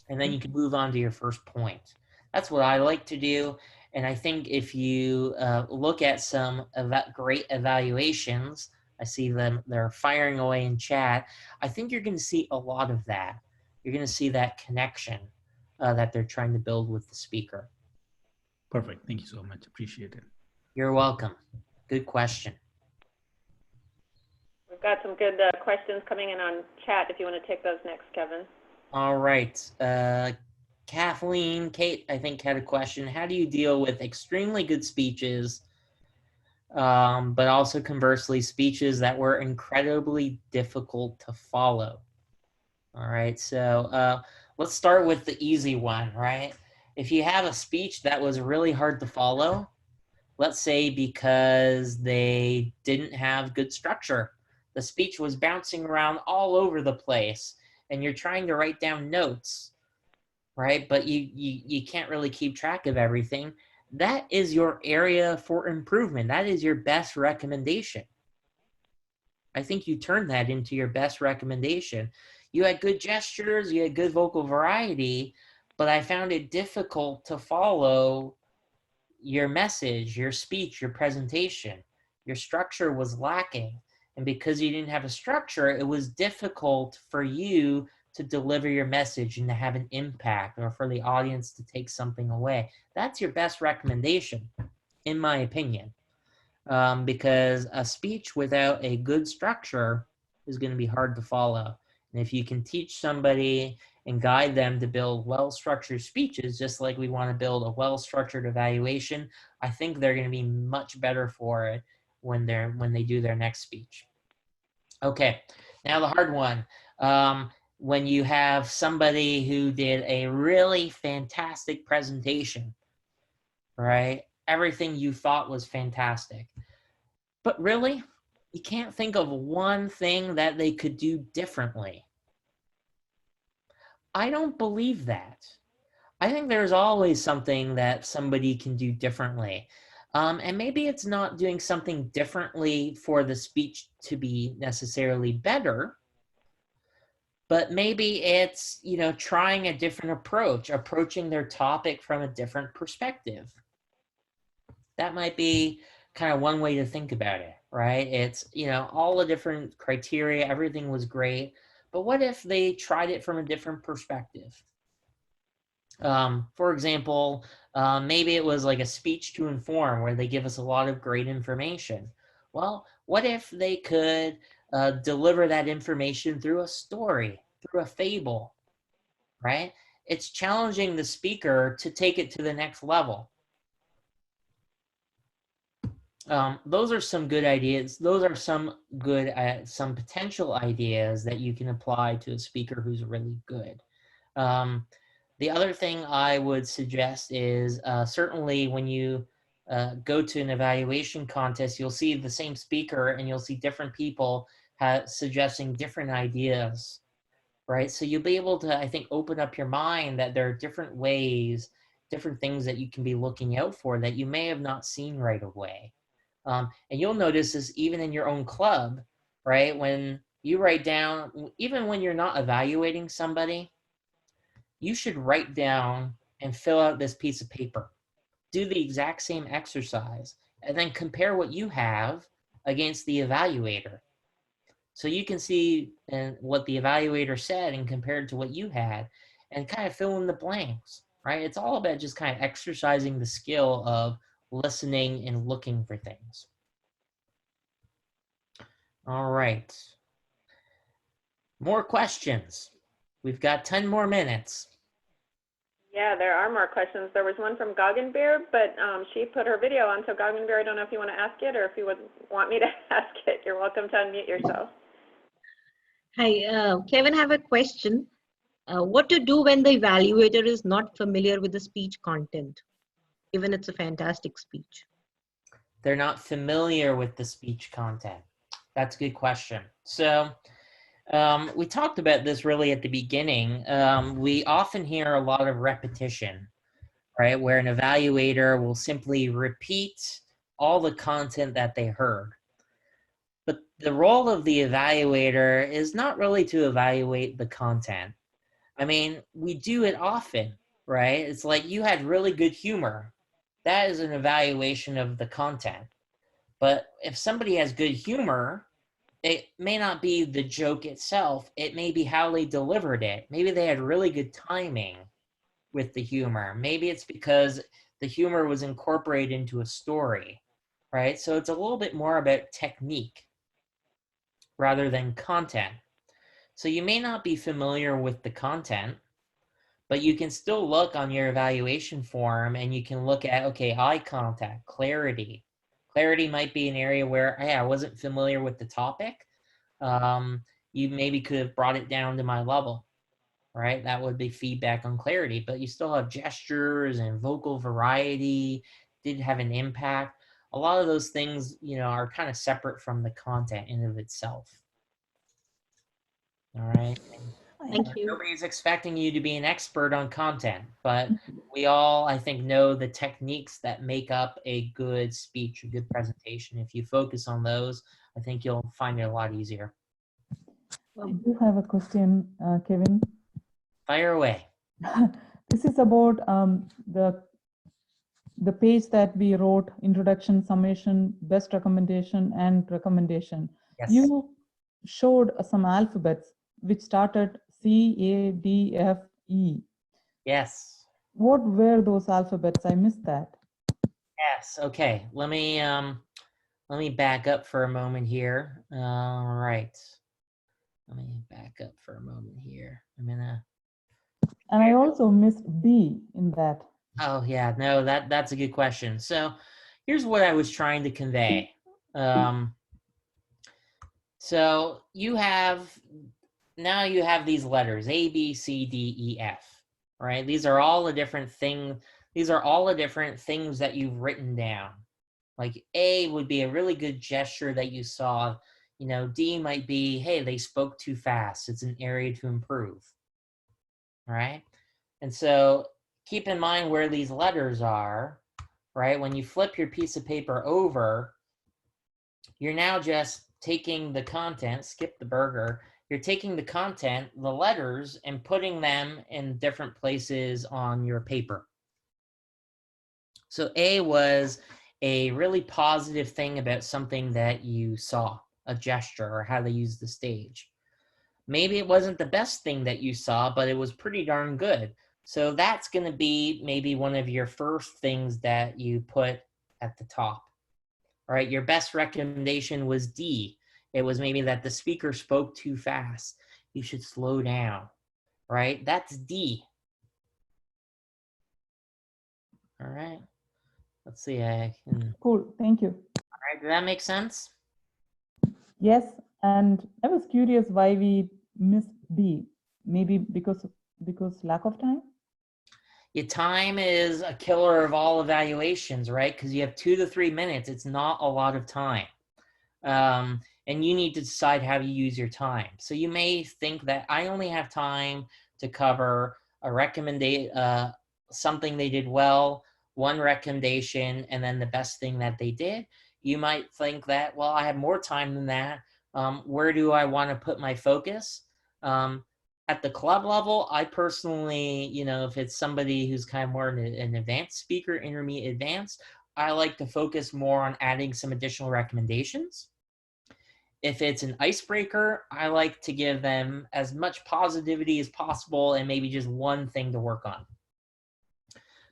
And then you can move on to your first point. That's what I like to do. And I think if you look at some great evaluations, I see them, they're firing away in chat. I think you're going to see a lot of that. You're going to see that connection that they're trying to build with the speaker. Perfect. Thank you so much. Appreciate it. You're welcome. Good question. We've got some good questions coming in on chat if you want to take those next, Kevin. All right. Kathleen, Kate, I think had a question. How do you deal with extremely good speeches, but also conversely speeches that were incredibly difficult to follow? All right, so let's start with the easy one, right? If you have a speech that was really hard to follow, let's say because they didn't have good structure, the speech was bouncing around all over the place, and you're trying to write down notes, right? But you can't really keep track of everything. That is your area for improvement. That is your best recommendation. I think you turned that into your best recommendation. You had good gestures, you had good vocal variety, but I found it difficult to follow your message, your speech, your presentation. Your structure was lacking. And because you didn't have a structure, it was difficult for you to deliver your message and to have an impact, or for the audience to take something away. That's your best recommendation, in my opinion. Because a speech without a good structure is going to be hard to follow. And if you can teach somebody and guide them to build well-structured speeches, just like we want to build a well-structured evaluation, I think they're going to be much better for it when they do their next speech. Okay, now the hard one. When you have somebody who did a really fantastic presentation, right? Everything you thought was fantastic. But really, you can't think of one thing that they could do differently. I don't believe that. I think there's always something that somebody can do differently. And maybe it's not doing something differently for the speech to be necessarily better, but maybe it's, trying a different approach, approaching their topic from a different perspective. That might be kind of one way to think about it, right? It's, all the different criteria, everything was great, but what if they tried it from a different perspective? For example, maybe it was like a speech to inform where they give us a lot of great information. Well, what if they could deliver that information through a story, through a fable, right? it's challenging the speaker to take it to the next level. Those are some good ideas. Those are some good, some potential ideas that you can apply to a speaker who's really good. The other thing I would suggest is certainly when you go to an evaluation contest, you'll see the same speaker and you'll see different people suggesting different ideas, right? So you'll be able to, I think, open up your mind that there are different ways, different things that you can be looking out for that you may have not seen right away. And you'll notice this even in your own club, right? When you write down, even when you're not evaluating somebody, you should write down and fill out this piece of paper. Do the exact same exercise and then compare what you have against the evaluator. So you can see what the evaluator said and compared to what you had and kind of fill in the blanks, right? It's all about just kind of exercising the skill of listening and looking for things. All right. More questions. We've got 10 more minutes. Yeah, there are more questions. There was one from Goggenbeer, but she put her video on. So Goggenbeer, I don't know if you want to ask it or if you would want me to ask it. You're welcome to unmute yourself. Hi, Kevin, I have a question. What to do when the evaluator is not familiar with the speech content, even it's a fantastic speech? They're not familiar with the speech content. That's a good question. So we talked about this really at the beginning. We often hear a lot of repetition, right? Where an evaluator will simply repeat all the content that they heard. But the role of the evaluator is not really to evaluate the content. I mean, we do it often, right? It's like you had really good humor. That is an evaluation of the content. But if somebody has good humor, it may not be the joke itself. It may be how they delivered it. Maybe they had really good timing with the humor. Maybe it's because the humor was incorporated into a story, right? So it's a little bit more about technique rather than content. So you may not be familiar with the content, but you can still look on your evaluation form and you can look at, okay, eye contact, clarity. Clarity might be an area where, hey, I wasn't familiar with the topic. You maybe could have brought it down to my level, right? That would be feedback on clarity, but you still have gestures and vocal variety, did have an impact. A lot of those things, you know, are kind of separate from the content in of itself. All right. Thank you. Nobody's expecting you to be an expert on content, but we all, I think, know the techniques that make up a good speech, a good presentation. If you focus on those, I think you'll find it a lot easier. I do have a question, Kevin. Fire away. This is about the page that we wrote, introduction, summation, best recommendation, and recommendation. Yes. You showed some alphabets which started C, A, D, F, E. Yes. What were those alphabets? I missed that. Yes. Okay. Let me back up for a moment here. All right. Let me back up for a moment here. And I also missed B in that. Oh yeah, no, that's a good question. So here's what I was trying to convey. So you have these letters A, B, C, D, E, F, right? These are all the different things. These are all the different things that you've written down. Like A would be a really good gesture that you saw. You know, D might be, hey, they spoke too fast. It's an area to improve, right? And so keep in mind where these letters are, right? When you flip your piece of paper over, you're now just taking the content, skip the burger, you're taking the content, the letters, and putting them in different places on your paper. So A was a really positive thing about something that you saw, a gesture or how they used the stage. Maybe it wasn't the best thing that you saw, but it was pretty darn good. So that's going to be maybe one of your first things that you put at the top. All right, your best recommendation was D. It was maybe that the speaker spoke too fast. You should slow down, right? That's D. All right. Let's see. I can. Cool. Thank you. All right. Did that make sense? Yes, and I was curious why we missed B. Maybe because lack of time. Your time is a killer of all evaluations, right? Because you have 2 to 3 minutes. It's not a lot of time. And you need to decide how you use your time. So you may think that I only have time to cover a recommendation, something they did well, one recommendation, and then the best thing that they did. You might think that, well, I have more time than that. Where do I want to put my focus? At the club level, I personally, if it's somebody who's kind of more an advanced speaker, intermediate advanced, I like to focus more on adding some additional recommendations. If it's an icebreaker, I like to give them as much positivity as possible and maybe just one thing to work on.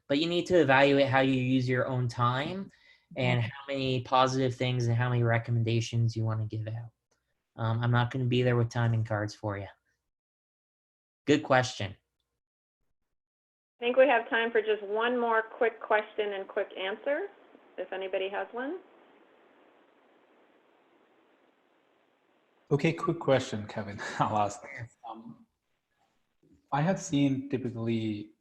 But you need to evaluate how you use your own time and how many positive things and how many recommendations you want to give out. I'm not going to be there with timing cards for you. Good question. I think we have time for just one more quick question and quick answer, if anybody has one. Okay, quick question, Kevin. I'll ask. I have seen typically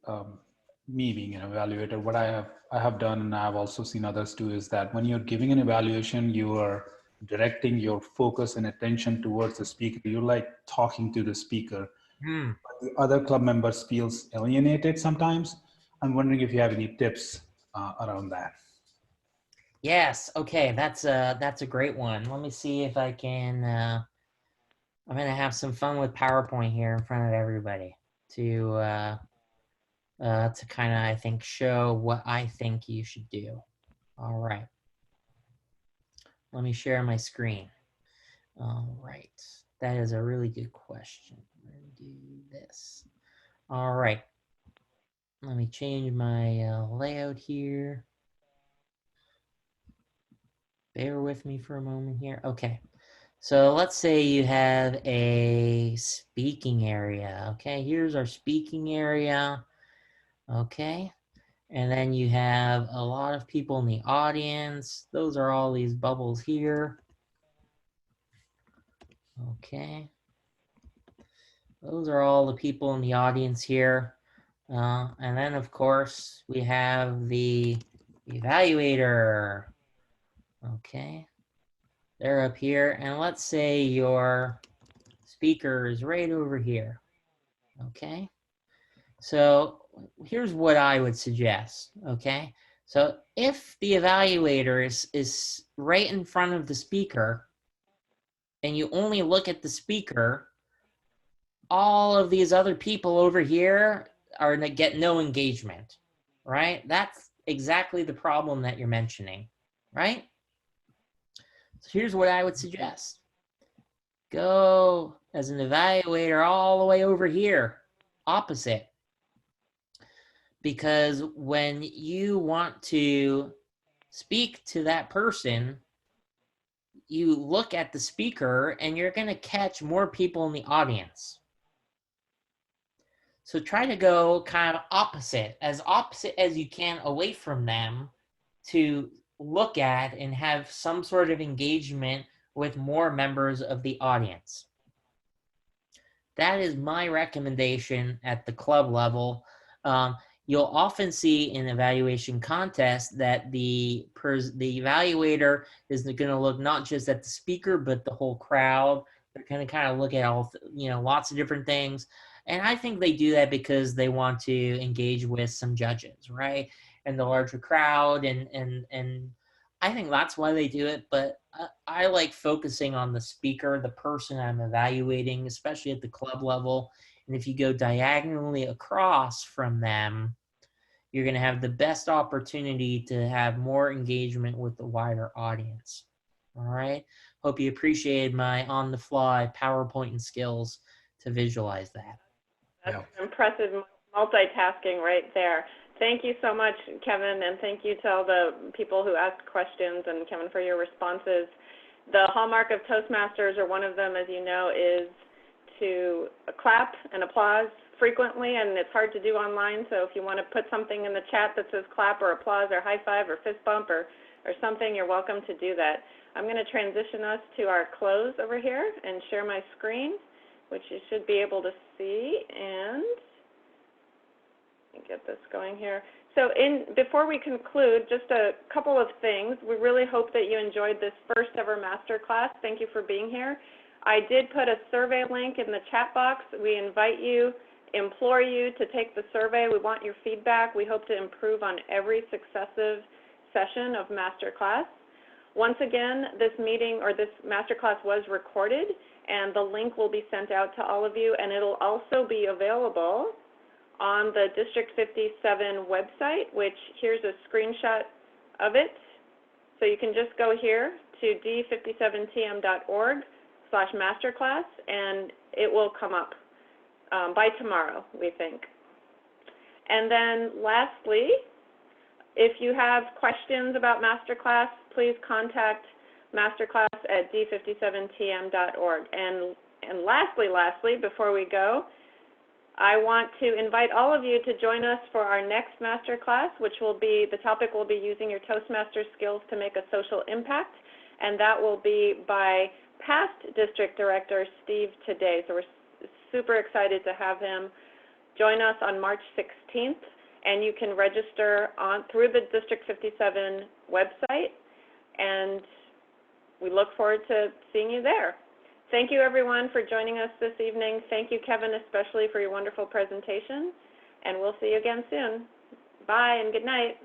me being an evaluator, what I have done, and I've also seen others do, is that when you're giving an evaluation, you are directing your focus and attention towards the speaker. You're like talking to the speaker. But the other club members feels alienated sometimes. I'm wondering if you have any tips around that. Yes. Okay. That's a great one. Let me see if I can. I'm gonna have some fun with PowerPoint here in front of everybody to kind of, I think, show what I think you should do. All right. Let me share my screen. All right. That is a really good question. I'm gonna do this. All right. Let me change my layout here. Bear with me for a moment here. Okay. So let's say you have a speaking area. Okay, here's our speaking area. Okay, and then you have a lot of people in the audience. Those are all these bubbles here. Okay, those are all the people in the audience here. And then, of course, we have the evaluator. Okay, they're up here. And let's say your speaker is right over here. Okay, so here's what I would suggest. Okay, so if the evaluator is right in front of the speaker and you only look at the speaker, all of these other people over here are going to get no engagement, right? That's exactly the problem that you're mentioning, right? So here's what I would suggest. Go as an evaluator all the way over here, opposite. Because when you want to speak to that person, you look at the speaker and you're going to catch more people in the audience. So try to go kind of opposite as you can away from them to look at and have some sort of engagement with more members of the audience. That is my recommendation at the club level. You'll often see in evaluation contests that the evaluator is going to look not just at the speaker, but the whole crowd. They're going to kind of look at all, lots of different things. And I think they do that because they want to engage with some judges, right? And the larger crowd. And I think that's why they do it. But I like focusing on the speaker, the person I'm evaluating, especially at the club level. And if you go diagonally across from them, you're going to have the best opportunity to have more engagement with the wider audience. All right. Hope you appreciated my on-the-fly PowerPoint and skills to visualize that. That's impressive multitasking right there. Thank you so much, Kevin, and thank you to all the people who asked questions, and Kevin, for your responses. The hallmark of Toastmasters, or one of them, as you know, is to clap and applause frequently, and it's hard to do online, so if you want to put something in the chat that says clap or applause or high five or fist bump or something, you're welcome to do that. I'm going to transition us to our close over here and share my screen, which you should be able to see, and let me get this going here. So before we conclude, just a couple of things. We really hope that you enjoyed this first ever masterclass. Thank you for being here. I did put a survey link in the chat box. We invite you, implore you to take the survey. We want your feedback. We hope to improve on every successive session of masterclass. Once again, this meeting or this masterclass was recorded, and the link will be sent out to all of you, and it'll also be available on the District 57 website, which here's a screenshot of it. So you can just go here to d57tm.org/masterclass, and it will come up by tomorrow, we think. And then lastly, if you have questions about Masterclass, please contact Masterclass at d57tm.org. And lastly, before we go, I want to invite all of you to join us for our next Masterclass, which will be, the topic will be using your Toastmaster skills to make a social impact, and that will be by past District Director Steve Today. So we're super excited to have him join us on March 16th, and you can register through the District 57 website, and we look forward to seeing you there. Thank you, everyone, for joining us this evening. Thank you, Kevin, especially for your wonderful presentation, and we'll see you again soon. Bye and good night.